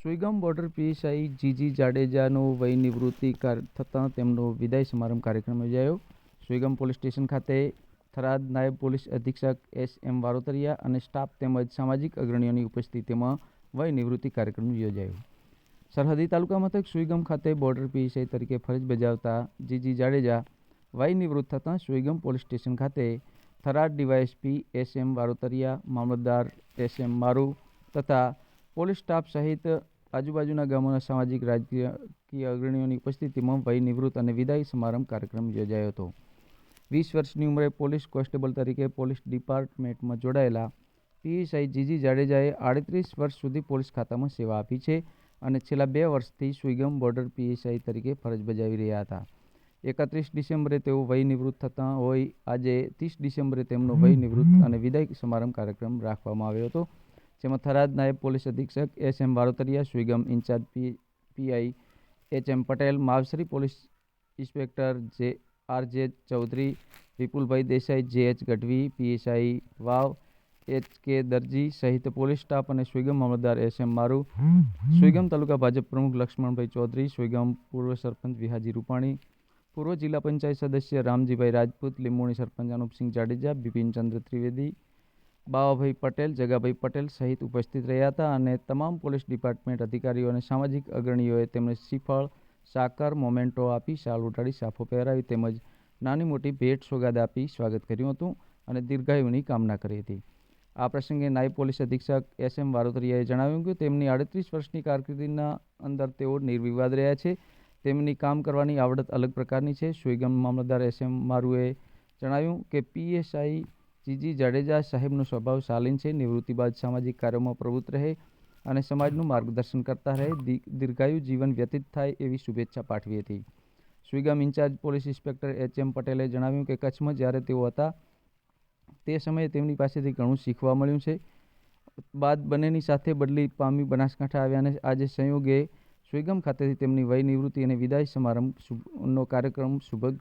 Suigam border PSI જીજી જાડેજાનું વય નિવૃત્તિ થતાં તેમનો વિદાય સમારંભ કાર્યક્રમ યોજાયો. સુઈગામ પોલીસ સ્ટેશન ખાતે થરાદ નાયબ પોલીસ અધિક્ષક એસ.એમ. વારોતરિયા અને સ્ટાફ તેમજ સામાજિક અગ્રણીઓની ઉપસ્થિતિમાં વય નિવૃત્તિ કાર્યક્રમ યોજાયો. સરહદી તાલુકા મથક સુઈગામ ખાતે બોર્ડર પીએસઆઈ તરીકે ફરજ બજાવતા જીજી જાડેજા વય નિવૃત્ત થતાં સુઈગામ પોલીસ સ્ટેશન ખાતે થરાદ ડીવાયએસપી એસ.એમ. વારોતરિયા, મામલતદાર એસ.એમ. મારુ તથા પોલીસ સ્ટાફ સહિત આજુબાજુના ગામોના સામાજિક રાજકીય અગ્રણીઓની ઉપસ્થિતિમાં વય નિવૃત્ત અને વિદાય સમારંભ કાર્યક્રમ યોજાયો હતો. 20 વર્ષની ઉંમરે પોલીસ કોન્સ્ટેબલ તરીકે પોલીસ ડિપાર્ટમેન્ટમાં જોડાયેલા પીએસઆઈ જીજી જાડેજાએ 38 વર્ષ સુધી પોલીસ ખાતામાં સેવા આપી છે અને છેલ્લા 2 વર્ષથી સુઈગામ બોર્ડર પીએસઆઈ તરીકે ફરજ બજાવી રહ્યા હતા. 31 ડિસેમ્બરે તેઓ વય નિવૃત્ત થતા હોય આજે 30 ડિસેમ્બરે તેમનો વય નિવૃત્ત અને વિદાય સમારંભ કાર્યક્રમ રાખવામાં આવ્યો હતો, જેમાં થરાદ નાયબ પોલીસ અધિક્ષક S M. Varotariya, Suigam incharge PI H M. Patel, Mavsari police inspector R J. Chaudhary, Vipulbhai Desai, J H. Gadhvi, PSI Vav H K. Darji સહિત પોલીસ સ્ટાફ અને સુઈગામ મામલતદાર એસ.એમ. મારુ, સુઈગામ તાલુકા ભાજપ પ્રમુખ લક્ષ્મણભાઈ ચૌધરી, સુઈગામ પૂર્વ સરપંચ વિહાજી રૂપાણી, પૂર્વ જિલ્લા પંચાયત સદસ્ય રામજીભાઈ રાજપૂત, લીંબોણી સરપંચ અનુપસિંહ જાડેજા, બિપિનચંદ્ર ત્રિવેદી, બાવાભાઈ પટેલ, જગાભાઈ પટેલ સહિત ઉપસ્થિત રહ્યા હતા અને તમામ પોલીસ ડિપાર્ટમેન્ટ અધિકારીઓ અને સામાજિક અગ્રણીઓએ તેમને શ્રીફળ, સાકર, મોમેન્ટો આપી, શાલ ઉડાડી, સાફો પહેરાવી તેમજ નાની મોટી ભેટ સોગાદ આપી સ્વાગત કર્યું હતું અને દીર્ઘાયુની કામના કરી હતી. આ પ્રસંગે નાયબ પોલીસ અધિક્ષક એસ.એમ. વારોતરિયાએ જણાવ્યું કે તેમની 38 વર્ષની કારકિર્દીના અંદર તેઓ નિર્વિવાદ રહ્યા છે. તેમની કામ કરવાની આવડત અલગ પ્રકારની છે. સુઈગામ મામલતદાર એસ.એમ. મારુએ જણાવ્યું કે પીએસઆઈ જીજી જાડેજા સાહેબનો સ્વભાવ શાલીન છે. નિવૃત્તિ બાદ સામાજિક કાર્યોમાં પ્રવૃત્ત રહે અને સમાજનું માર્ગદર્શન કરતા રહે, દીર્ઘાયુ જીવન વ્યતીત થાય એવી શુભેચ્છા પાઠવી હતી. Suigam incharge police inspector H M. પટેલે જણાવ્યું કે કચ્છમાં જ્યારે તેઓ હતા તે સમયે તેમની પાસેથી ઘણું શીખવા મળ્યું છે. બાદ બંનેની સાથે બદલી પામી બનાસકાંઠા આવ્યા અને આજે સંયોગે સુઈગામ ખાતેથી તેમની વય નિવૃત્તિ અને વિદાય સમારંભનો કાર્યક્રમ સુભગ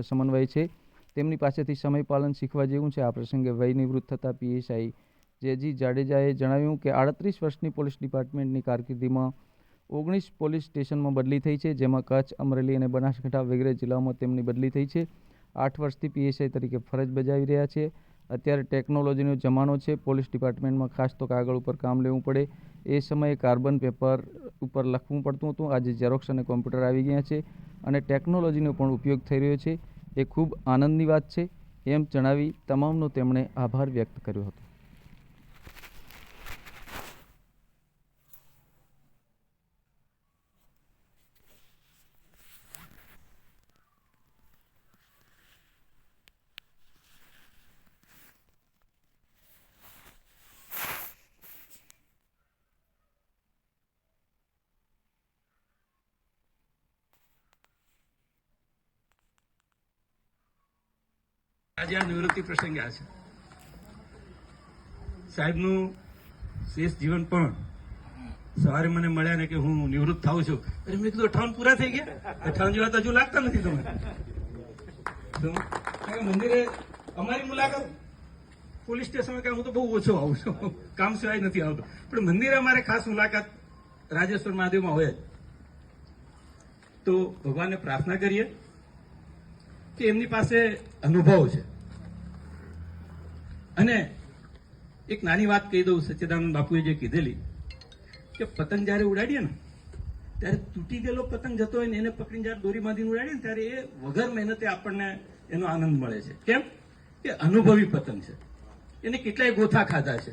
સમન્વય છે. તેમની પાસેથી સમય પાલન શીખવા જેવું છે. આ પ્રસંગે વય નિવૃત્ત થતા પીએસઆઈ જેજી જાડેજાએ જણાવ્યું કે 38 વર્ષની પોલીસ ડિપાર્ટમેન્ટની કારકિર્દીમાં 19 પોલીસ સ્ટેશનમાં બદલી થઈ છે, જેમાં કચ્છ, અમરેલી અને બનાસકાંઠા વગેરે જિલ્લાઓમાં તેમની બદલી થઈ છે. 8 વર્ષથી પીએસઆઈ તરીકે ફરજ બજાવી રહ્યા છે. અત્યારે ટેકનોલોજીનો જમાનો છે. પોલીસ ડિપાર્ટમેન્ટમાં ખાસ તો કાગળ ઉપર કામ લેવું પડે, એ સમયે કાર્બન પેપર ઉપર લખવું પડતું હતું. આજે ઝેરોક્સ અને કોમ્પ્યુટર આવી ગયા છે અને ટેકનોલોજીનો પણ ઉપયોગ થઈ રહ્યો છે. એ ખૂબ આનંદની વાત છે એમ જણાવી તમામનો તેમણે આભાર વ્યક્ત કર્યો હતો. આજે આ નિવૃત્તિ પ્રસંગે આ છે. સાહેબનું શેષ જીવન પણ સવારે મને મળ્યા ને કે હું નિવૃત્ત થાઉં છું. મેં કીધું 58 પૂરા થઈ ગયા, 58 જેવા તો હજુ લાગતા નથી તમે. મંદિરે અમારી મુલાકાત પોલીસ સ્ટેશન કે હું તો બહુ ઓછો આવું છું, કામ સિવાય નથી આવતો, પણ મંદિરે અમારે ખાસ મુલાકાત રાજેશ્વર મહાદેવમાં હોય. તો ભગવાનને પ્રાર્થના કરીએ કે એમની પાસે અનુભવ છે. અને એક નાની વાત કહી દઉં, સચ્ચિદાનંદ બાપુએ જે કીધેલી કે પતંગ જયારે ઉડાડીએ ને ત્યારે તૂટી ગયેલો પતંગ જતો હોય ને એને પકડીને જયારે દોરી બાંધીને ઉડાડીએ ને ત્યારે એ વગર મહેનતે આપણને એનો આનંદ મળે છે. કેમ કે અનુભવી પતંગ છે, એને કેટલાય ગોથા ખાધા છે,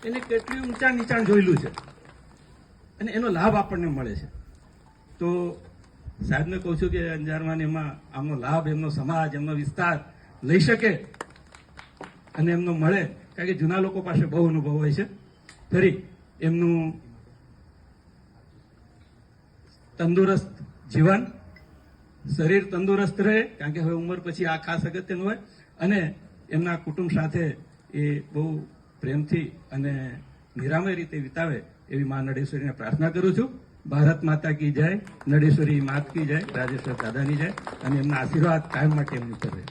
એને કેટલી ઊંચાણ નીચાણ જોયેલું છે અને એનો લાભ આપણને મળે છે. તો સાહેબને કહું છું કે અંજારમાં એમાં આમનો લાભ એમનો સમાજ, એમનો વિસ્તાર લઈ શકે અને એમનો મળે, કારણ કે જૂના લોકો પાસે બહુ અનુભવ હોય છે. ફરી એમનું તંદુરસ્ત જીવન, શરીર તંદુરસ્ત રહે, કારણ કે હવે ઉંમર પછી આ ખાસ અગત્યનું હોય, અને એમના કુટુંબ સાથે એ બહુ પ્રેમથી અને નિરામય રીતે વિતાવે એવી મા નડેશ્વરીને પ્રાર્થના કરું છું. ભારત માતા કી જય, નડેશ્વરી માત કી જય, રાજેશ્વર દાદાની જય, અને એમના આશીર્વાદ કાયમ માટે એમની પર રહે.